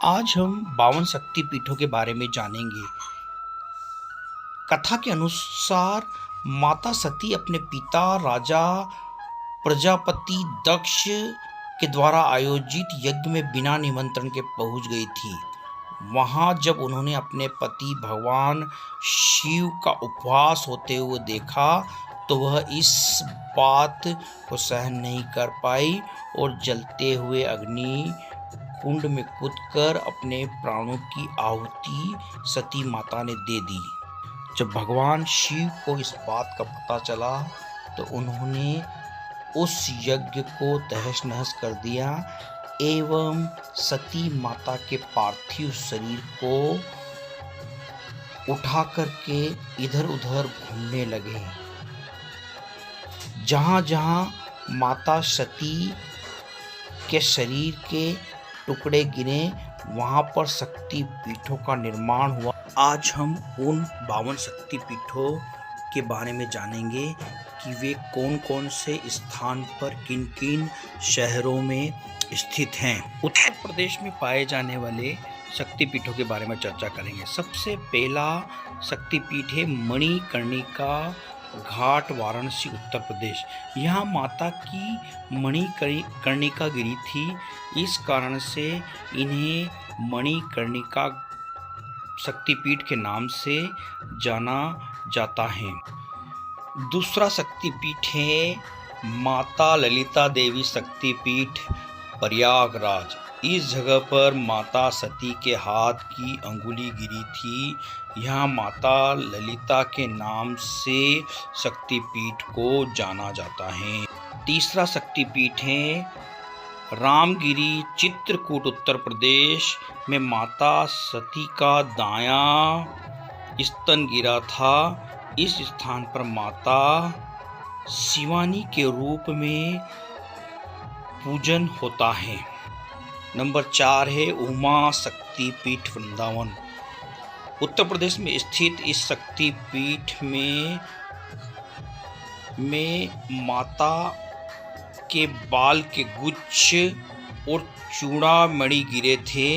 आज हम 52 शक्तिपीठों के बारे में जानेंगे। कथा के अनुसार माता सती अपने पिता राजा प्रजापति दक्ष के द्वारा आयोजित यज्ञ में बिना निमंत्रण के पहुंच गई थी। वहां जब उन्होंने अपने पति भगवान शिव का उपवास होते हुए देखा तो वह इस बात को सहन नहीं कर पाई और जलते हुए अग्नि कुंड में कूदकर अपने प्राणों की आहुति सती माता ने दे दी। जब भगवान शिव को इस बात का पता चला तो उन्होंने उस यज्ञ को तहस नहस कर दिया एवं सती माता के पार्थिव शरीर को उठा करके इधर उधर घूमने लगे। जहां जहां माता सती के शरीर के टुकड़े गिरे वहां पर शक्ति पीठों का निर्माण हुआ। आज हम उन 52 शक्ति पीठों के बारे में जानेंगे कि वे कौन कौन से स्थान पर किन किन शहरों में स्थित हैं। उत्तर प्रदेश में पाए जाने वाले शक्तिपीठों के बारे में चर्चा करेंगे। सबसे पहला शक्तिपीठ है मणिकर्णिका घाट, वाराणसी, उत्तर प्रदेश। यहाँ माता की मणिकर्णिका गिरी थी, इस कारण से इन्हें मणिकर्णिका शक्तिपीठ के नाम से जाना जाता है। दूसरा शक्तिपीठ है माता ललिता देवी शक्तिपीठ, प्रयागराज। इस जगह पर माता सती के हाथ की अंगुली गिरी थी। यहाँ माता ललिता के नाम से शक्तिपीठ को जाना जाता है। तीसरा शक्तिपीठ है रामगिरी, चित्रकूट, उत्तर प्रदेश में माता सती का दायां स्तन गिरा था। इस स्थान पर माता शिवानी के रूप में पूजन होता है। नंबर 4 है उमा शक्तिपीठ, वृंदावन। उत्तर प्रदेश में स्थित इस शक्तिपीठ में माता के बाल के गुच्छ और चूड़ामणि गिरे थे।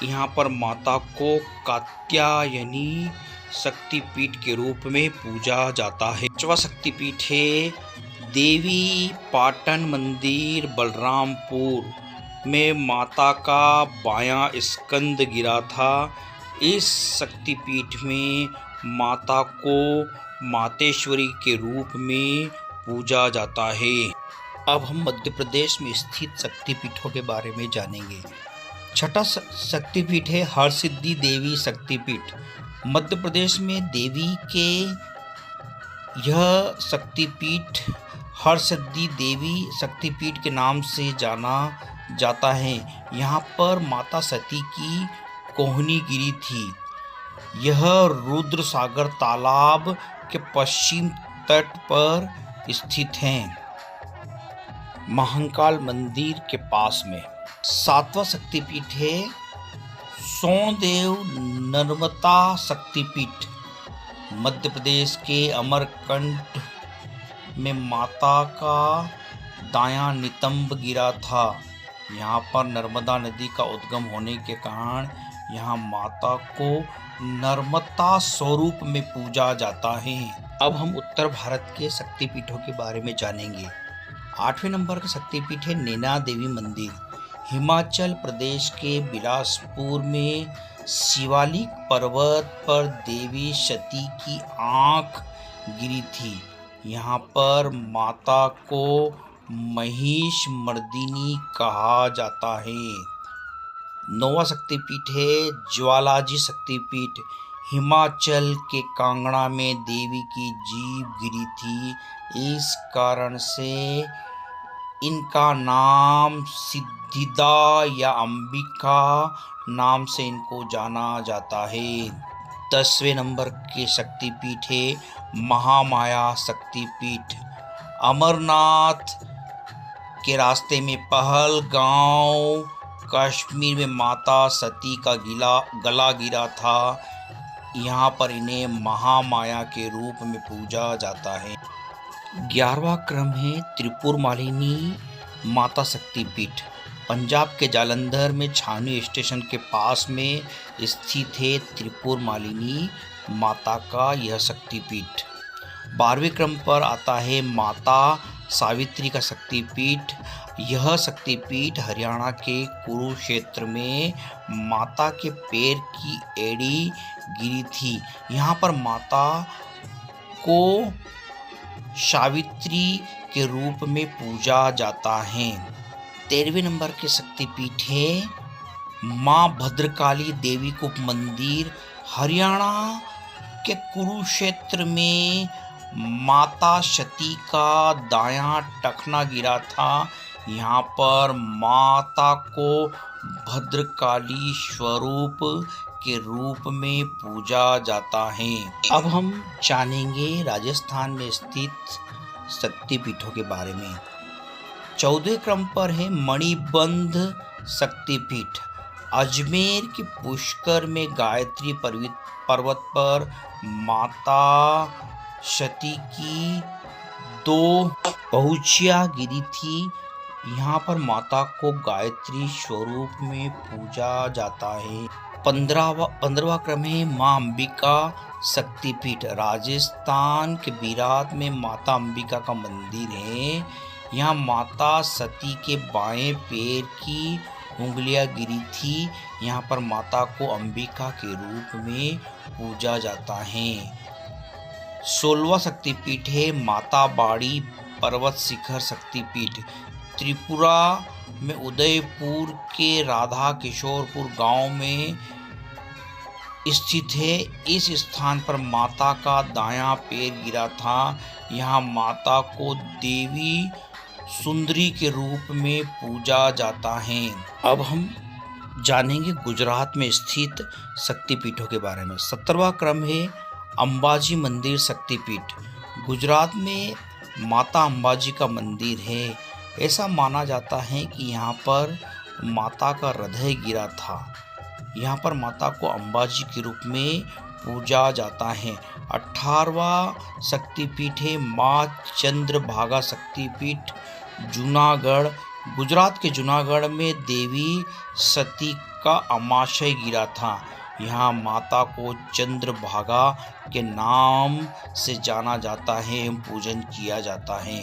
यहाँ पर माता को कात्यायनी शक्तिपीठ के रूप में पूजा जाता है। पांचवा शक्तिपीठ है देवी पाटन मंदिर, बलरामपुर में माता का बायां स्कंद गिरा था। इस शक्तिपीठ में माता को मातेश्वरी के रूप में पूजा जाता है। अब हम मध्य प्रदेश में स्थित शक्तिपीठों के बारे में जानेंगे। छठा शक्तिपीठ है हरसिद्धि देवी शक्तिपीठ, मध्य प्रदेश में। देवी के यह शक्तिपीठ हरसिद्धि देवी शक्तिपीठ के नाम से जाना जाता है। यहाँ पर माता सती की कोहनी गिरी थी। यह रुद्र सागर तालाब के पश्चिम तट पर स्थित है, महाकाल मंदिर के पास में। सातवां शक्तिपीठ है सोनदेव नर्मदा शक्तिपीठ, मध्य प्रदेश के अमरकंटक में माता का दायां नितंब गिरा था। यहाँ पर नर्मदा नदी का उद्गम होने के कारण यहाँ माता को नर्मदा स्वरूप में पूजा जाता है। अब हम उत्तर भारत के शक्तिपीठों के बारे में जानेंगे। 8वें नंबर का शक्तिपीठ है नैना देवी मंदिर, हिमाचल प्रदेश के बिलासपुर में। शिवालिक पर्वत पर देवी सती की आंख गिरी थी। यहाँ पर माता को महिष मर्दिनी कहा जाता है। 9वां शक्तिपीठ है ज्वालाजी शक्तिपीठ, हिमाचल के कांगड़ा में देवी की जीभ गिरी थी। इस कारण से इनका नाम सिद्धिदा या अंबिका नाम से इनको जाना जाता है। 10वें नंबर के शक्तिपीठ है महामाया शक्तिपीठ, अमरनाथ के रास्ते में पहलगांव, कश्मीर में माता सती का गला गिरा था। यहाँ पर इन्हें महामाया के रूप में पूजा जाता है। 11वां क्रम है त्रिपुर मालिनी माता शक्तिपीठ, पंजाब के जालंधर में छावनी स्टेशन के पास में स्थित है त्रिपुर मालिनी माता का यह शक्तिपीठ। 12वें क्रम पर आता है माता सावित्री का शक्तिपीठ। यह शक्तिपीठ हरियाणा के कुरुक्षेत्र में माता के पैर की एड़ी गिरी थी। यहाँ पर माता को सावित्री के रूप में पूजा जाता है। 13वें नंबर के शक्तिपीठ है माँ भद्रकाली देवी को मंदिर। हरियाणा के कुरुक्षेत्र में माता सती का दायां टखना गिरा था। यहाँ पर माता को भद्रकाली स्वरूप के रूप में पूजा जाता है। अब हम जानेंगे राजस्थान में स्थित शक्तिपीठों के बारे में। 14वें क्रम पर है मणिबंध शक्तिपीठ। अजमेर के पुष्कर में गायत्री पर्वत पर माता सती की 2 पहुँचिया गिरी थी। यहाँ पर माता को गायत्री स्वरूप में पूजा जाता है। 15वां क्रम है माँ अंबिका शक्तिपीठ। राजस्थान के बिरात में माता अंबिका का मंदिर है। यहाँ माता सती के बाएं पैर की उंगलियां गिरी थी। यहाँ पर माता को अंबिका के रूप में पूजा जाता है। 16वां शक्तिपीठ है माता बाड़ी पर्वत शिखर शक्तिपीठ। त्रिपुरा में उदयपुर के राधा किशोरपुर गांव में स्थित है। इस स्थान पर माता का दायां पैर गिरा था। यहाँ माता को देवी सुंदरी के रूप में पूजा जाता है। अब हम जानेंगे गुजरात में स्थित शक्तिपीठों के बारे में। 17वां क्रम है अंबाजी मंदिर शक्तिपीठ। गुजरात में माता अंबाजी का मंदिर है। ऐसा माना जाता है कि यहाँ पर माता का हृदय गिरा था। यहाँ पर माता को अंबाजी के रूप में पूजा जाता है। 18वां शक्तिपीठ है माँ चंद्रभागा शक्तिपीठ जूनागढ़। गुजरात के जूनागढ़ में देवी सती का अमाशय गिरा था। यहाँ माता को चंद्रभागा के नाम से जाना जाता है एवं पूजन किया जाता है।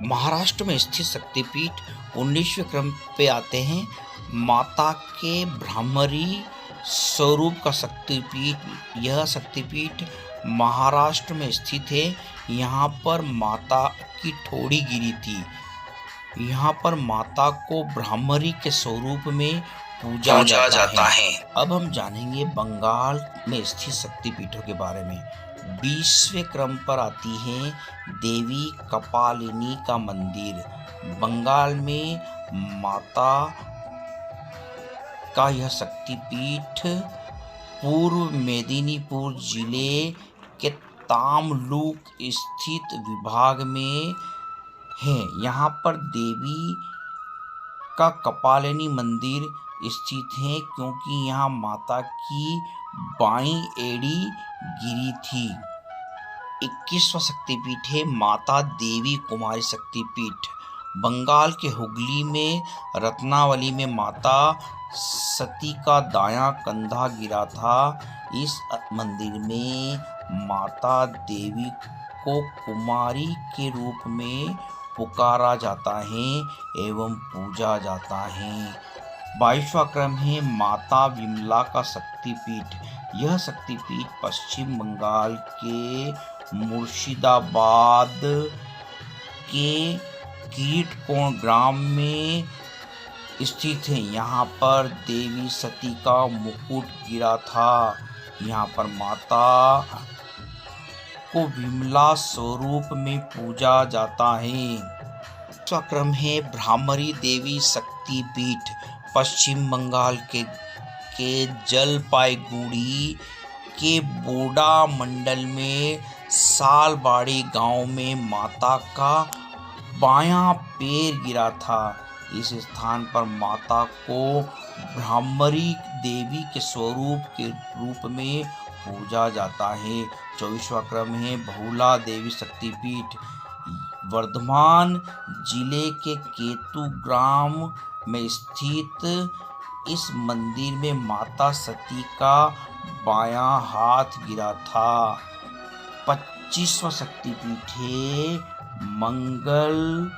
महाराष्ट्र में स्थित शक्तिपीठ 19वें क्रम पे आते हैं माता के ब्राह्मणी स्वरूप का शक्तिपीठ। यह शक्तिपीठ महाराष्ट्र में स्थित है। यहाँ पर माता की ठोड़ी गिरी थी। यहाँ पर माता को ब्राह्मणी के स्वरूप में पूजा जाता है। अब हम जानेंगे बंगाल में स्थित शक्तिपीठों के बारे में। 20वें क्रम पर आती है देवी कपालिनी का मंदिर। बंगाल में माता का यह शक्तिपीठ पूर्व मेदिनीपुर जिले के तामलुक स्थित विभाग में है। यहाँ पर देवी का कपालिनी मंदिर स्थित है क्योंकि यहाँ माता की बाईं एड़ी गिरी थी। 21वां शक्तिपीठ है माता देवी कुमारी शक्तिपीठ। बंगाल के हुगली में रत्नावली में माता सती का दायां कंधा गिरा था। इस मंदिर में माता देवी को कुमारी के रूप में पुकारा जाता है एवं पूजा जाता है। 22वां क्रम है माता विमला का शक्तिपीठ। यह शक्तिपीठ पश्चिम बंगाल के मुर्शिदाबाद के कीटकोण ग्राम में स्थित है। यहाँ पर देवी सती का मुकुट गिरा था। यहाँ पर माता को विमला स्वरूप में पूजा जाता है। क्रम है ब्राह्मणी देवी शक्तिपीठ। पश्चिम बंगाल के जलपाईगुड़ी के बोडा मंडल में सालबाड़ी गांव में माता का बायां पैर गिरा था। इस स्थान पर माता को ब्राह्मणी देवी के स्वरूप के रूप में पूजा जाता है। 24वां क्रम है भोला देवी शक्तिपीठ। वर्धमान जिले के केतु ग्राम में स्थित इस मंदिर में माता सती का बायां हाथ गिरा था। 25वां शक्तिपीठ है मंगल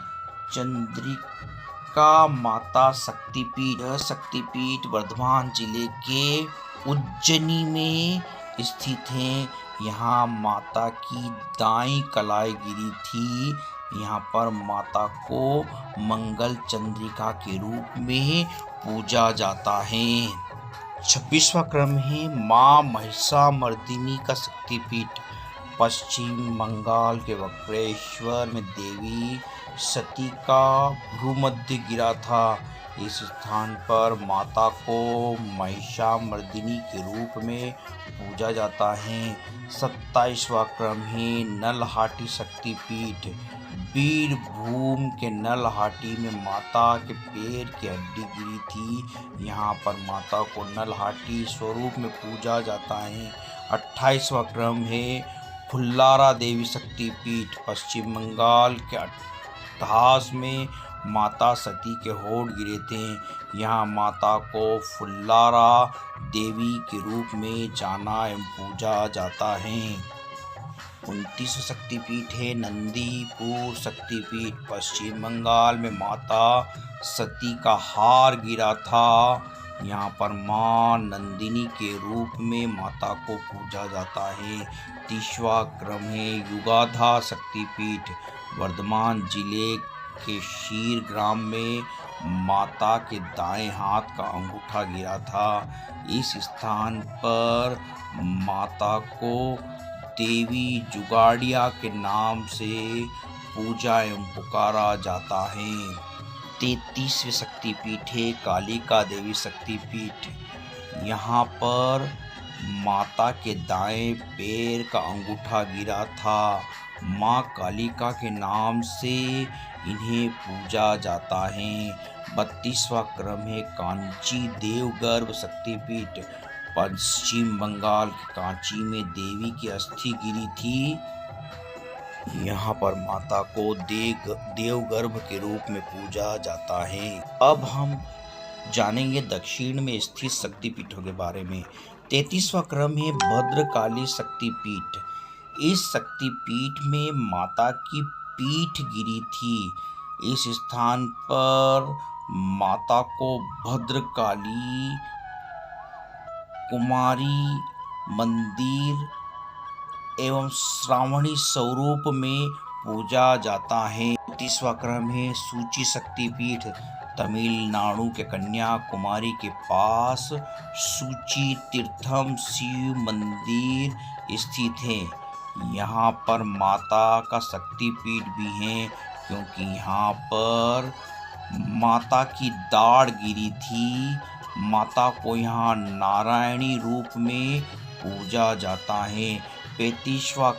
चंद्रिका माता शक्तिपीठ। यह शक्तिपीठ वर्धमान जिले के उज्जैनी में स्थित है। यहाँ माता की दाई कलाई गिरी थी। यहाँ पर माता को मंगल चंद्रिका के रूप में पूजा जाता है। 26वां क्रम है माँ महिषामर्दिनी का शक्तिपीठ। पश्चिम बंगाल के वक्रेश्वर में देवी सती का भ्रूमध्य गिरा था। इस स्थान पर माता को महिषामर्दिनी के रूप में पूजा जाता है। 27वां क्रम है नलहाटी शक्तिपीठ। बीरभूम के नलहाटी में माता के पैर की हड्डी गिरी थी। यहाँ पर माता को नलहाटी स्वरूप में पूजा जाता है। 28वां क्रम है फुल्लारा देवी शक्तिपीठ। पश्चिम बंगाल के अट्ठास में माता सती के होठ गिरे थे। यहाँ माता को फुल्लारा देवी के रूप में जाना एवं पूजा जाता है। 29वां शक्तिपीठ है नंदीपुर शक्तिपीठ। पश्चिम बंगाल में माता सती का हार गिरा था। यहाँ पर माँ नंदिनी के रूप में माता को पूजा जाता है। 30वां क्रम है युगाधा शक्तिपीठ। वर्धमान जिले के शीर ग्राम में माता के दाएं हाथ का अंगूठा गिरा था। इस स्थान पर माता को देवी जुगाड़िया के नाम से पूजा एवं पुकारा जाता है। 33वें शक्तिपीठ है कालिका देवी शक्तिपीठ। यहाँ पर माता के दाएं पैर का अंगूठा गिरा था। माँ कालिका के नाम से इन्हें पूजा जाता है। 32वां क्रम है कांची देवगर्भ शक्तिपीठ। पश्चिम बंगाल के कांची में देवी की अस्थि गिरी थी। यहाँ पर माता को देवगर्भ के रूप में पूजा जाता है। अब हम जानेंगे दक्षिण में स्थित शक्तिपीठों के बारे में। 33वां क्रम है भद्रकाली शक्तिपीठ। इस शक्तिपीठ में माता की पीठ गिरी थी। इस स्थान पर माता को भद्रकाली कुमारी मंदिर एवं श्रावणी स्वरूप में पूजा जाता है। 30वां क्रम है सूची शक्तिपीठ। तमिलनाडु के कन्याकुमारी के पास सूची तीर्थम शिव मंदिर स्थित है। यहाँ पर माता का शक्तिपीठ भी है क्योंकि यहाँ पर माता की दाढ़ गिरी थी। माता को यहाँ नारायणी रूप में पूजा जाता है। 35वां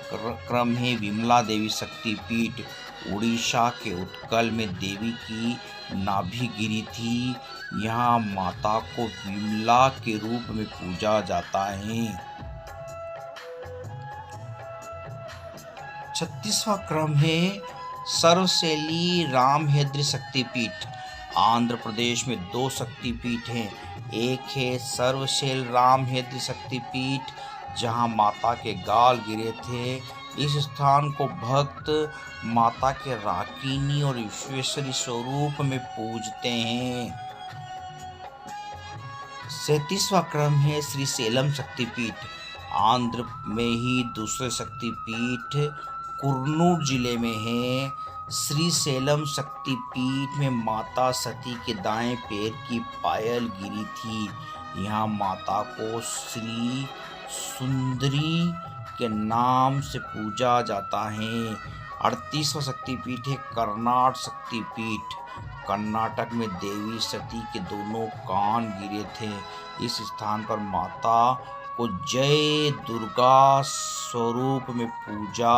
क्रम है विमला देवी शक्तिपीठ। उड़ीसा के उत्कल में देवी की नाभि गिरी थी। यहाँ माता को विमला के रूप में पूजा जाता है। 36वां क्रम है सर्वशैली रामहेद्री शक्तिपीठ। आंध्र प्रदेश में 2 शक्तिपीठ हैं। एक है सर्वशैल रामहेद्री शक्तिपीठ जहाँ माता के गाल गिरे थे। इस स्थान को भक्त माता के राकिनी और विश्वेश्वरी स्वरूप में पूजते हैं। 37वां क्रम है श्रीशैलम शक्तिपीठ। आंध्र में ही दूसरे शक्तिपीठ कुर्नूल जिले में है। श्रीशैलम शक्तिपीठ में माता सती के दाएं पैर की पायल गिरी थी। यहाँ माता को श्री सुंदरी के नाम से पूजा जाता है। 38वां शक्तिपीठ है कर्नाट शक्तिपीठ। कर्नाटक में देवी सती के दोनों कान गिरे थे। इस स्थान पर माता को जय दुर्गा स्वरूप में पूजा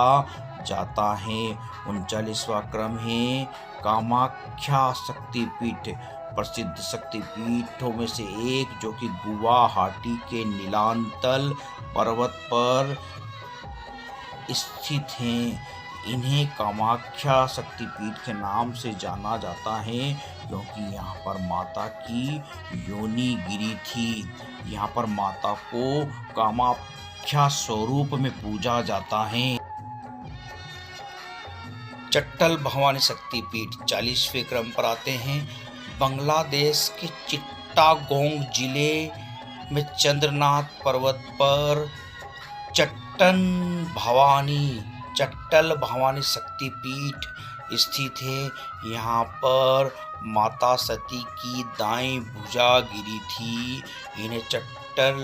जाता है। 39वां क्रम है कामाख्या शक्तिपीठ। प्रसिद्ध शक्तिपीठों में से एक जो कि गुवाहाटी के नीलांचल पर्वत पर स्थित हैं। इन्हें कामाख्या शक्तिपीठ के नाम से जाना जाता है क्योंकि यहाँ पर माता की योनि गिरी थी। यहाँ पर माता को कामाख्या स्वरूप में पूजा जाता है। चट्टल भवानी शक्तिपीठ 40वें क्रम पर आते हैं। बांग्लादेश के चिट्टागोंग जिले में चंद्रनाथ पर्वत पर चट्टल भवानी शक्तिपीठ स्थित है। यहाँ पर माता सती की दाईं भुजा गिरी थी। इन्हें चट्टल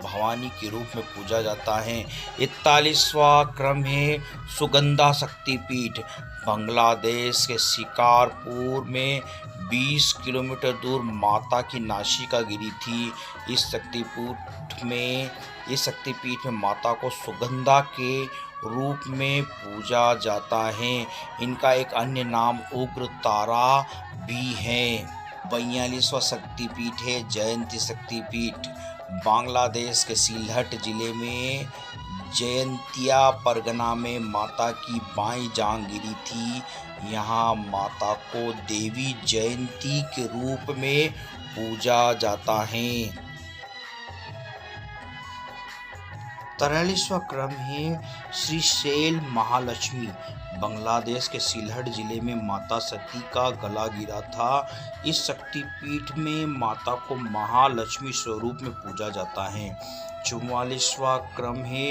भवानी के रूप में पूजा जाता है। 41वां क्रम है सुगंधा शक्तिपीठ। बांग्लादेश के शिकारपुर में 20 किलोमीटर दूर माता की नासिका गिरी थी। इस शक्तिपीठ में माता को सुगंधा के रूप में पूजा जाता है। इनका एक अन्य नाम उग्र तारा भी है। 42वां शक्तिपीठ है जयंती शक्तिपीठ। बांग्लादेश के सिलहट जिले में जयंतिया परगना में माता की बाईं जांघ गिरी थी। यहाँ माता को देवी जयंती के रूप में पूजा जाता है। 43वां क्रम है श्रीशैल महालक्ष्मी। बांग्लादेश के सिलहट जिले में माता सती का गला गिरा था। इस शक्तिपीठ में माता को महालक्ष्मी स्वरूप में पूजा जाता है। 44वां क्रम है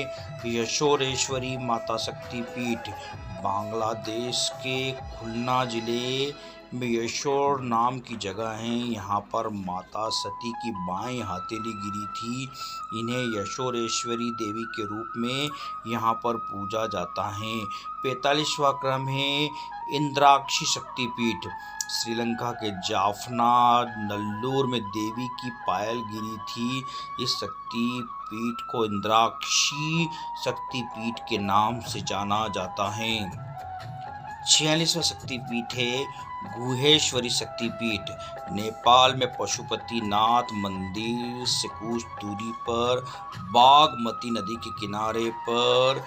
यशोरेश्वरी माता शक्तिपीठ। बांग्लादेश के खुलना जिले में यशोर नाम की जगह है। यहाँ पर माता सती की बाईं हथेली गिरी थी। इन्हें यशोरेश्वरी देवी के रूप में यहाँ पर पूजा जाता है। 45वां क्रम है इंद्राक्षी शक्तिपीठ। श्रीलंका के जाफना नल्लूर में देवी की पायल गिरी थी। इस शक्तिपीठ को इंद्राक्षी शक्तिपीठ के नाम से जाना जाता है। 46वां शक्तिपीठ है गुहेश्वरी शक्तिपीठ। नेपाल में पशुपतिनाथ मंदिर से कुछ दूरी पर बागमती नदी के किनारे पर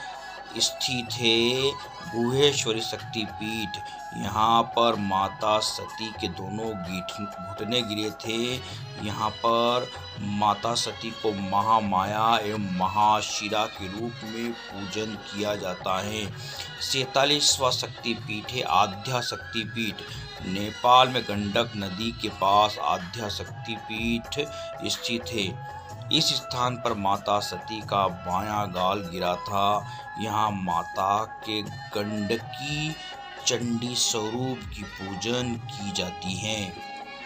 स्थित है गुहेश्वरी शक्तिपीठ। यहाँ पर माता सती के दोनों घुटने गिरे थे। यहाँ पर माता सती को महामाया एवं महाशिरा के रूप में पूजन किया जाता है। 47वां शक्तिपीठ है आद्या शक्तिपीठ। नेपाल में गंडक नदी के पास आद्या शक्तिपीठ स्थित है। इस स्थान पर माता सती का बायां गाल गिरा था। यहाँ माता के गंडकी चंडी स्वरूप की पूजन की जाती है।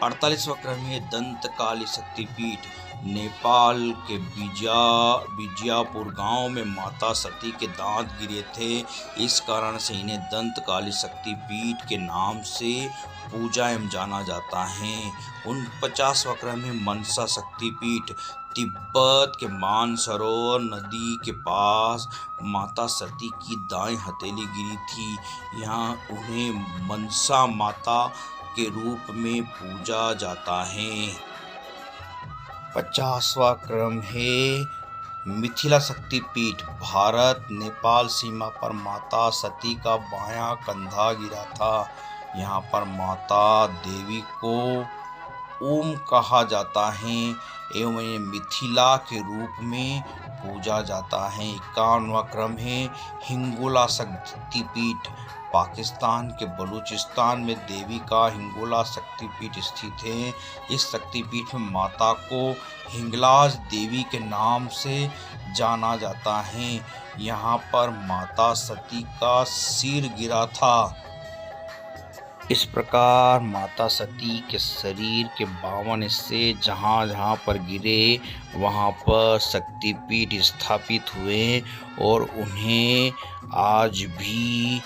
48वां क्रम है दंतकाली शक्तिपीठ। नेपाल के बिजियापुर गांव में माता सती के दांत गिरे थे। इस कारण से इन्हें दंतकाली शक्तिपीठ के नाम से पूजा एवं जाना जाता है। 49वां क्रम है मनसा शक्तिपीठ। तिब्बत के मानसरोवर नदी के पास माता सती की दाईं हथेली गिरी थी। यहाँ उन्हें मनसा माता के रूप में पूजा जाता है। 50वां क्रम है मिथिला शक्तिपीठ। भारत नेपाल सीमा पर माता सती का बायां कंधा गिरा था। यहाँ पर माता देवी को ओम कहा जाता है एवं इन्हें मिथिला के रूप में पूजा जाता है। 51वां क्रम है हिंगोला शक्तिपीठ। पाकिस्तान के बलूचिस्तान में देवी का हिंगोला शक्तिपीठ स्थित है। इस शक्तिपीठ में माता को हिंगलाज देवी के नाम से जाना जाता है। यहाँ पर माता सती का सिर गिरा था। इस प्रकार माता सती के शरीर के 52 हिस्से जहाँ जहाँ पर गिरे वहाँ पर शक्तिपीठ स्थापित हुए और उन्हें आज भी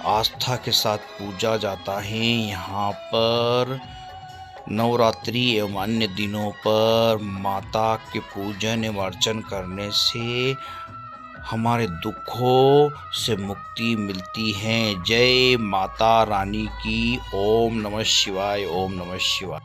आस्था के साथ पूजा जाता है। यहाँ पर नवरात्रि एवं अन्य दिनों पर माता के पूजन एवं अर्चन करने से हमारे दुखों से मुक्ति मिलती है। जय माता रानी की। ओम नमः शिवाय। ओम नमः शिवाय।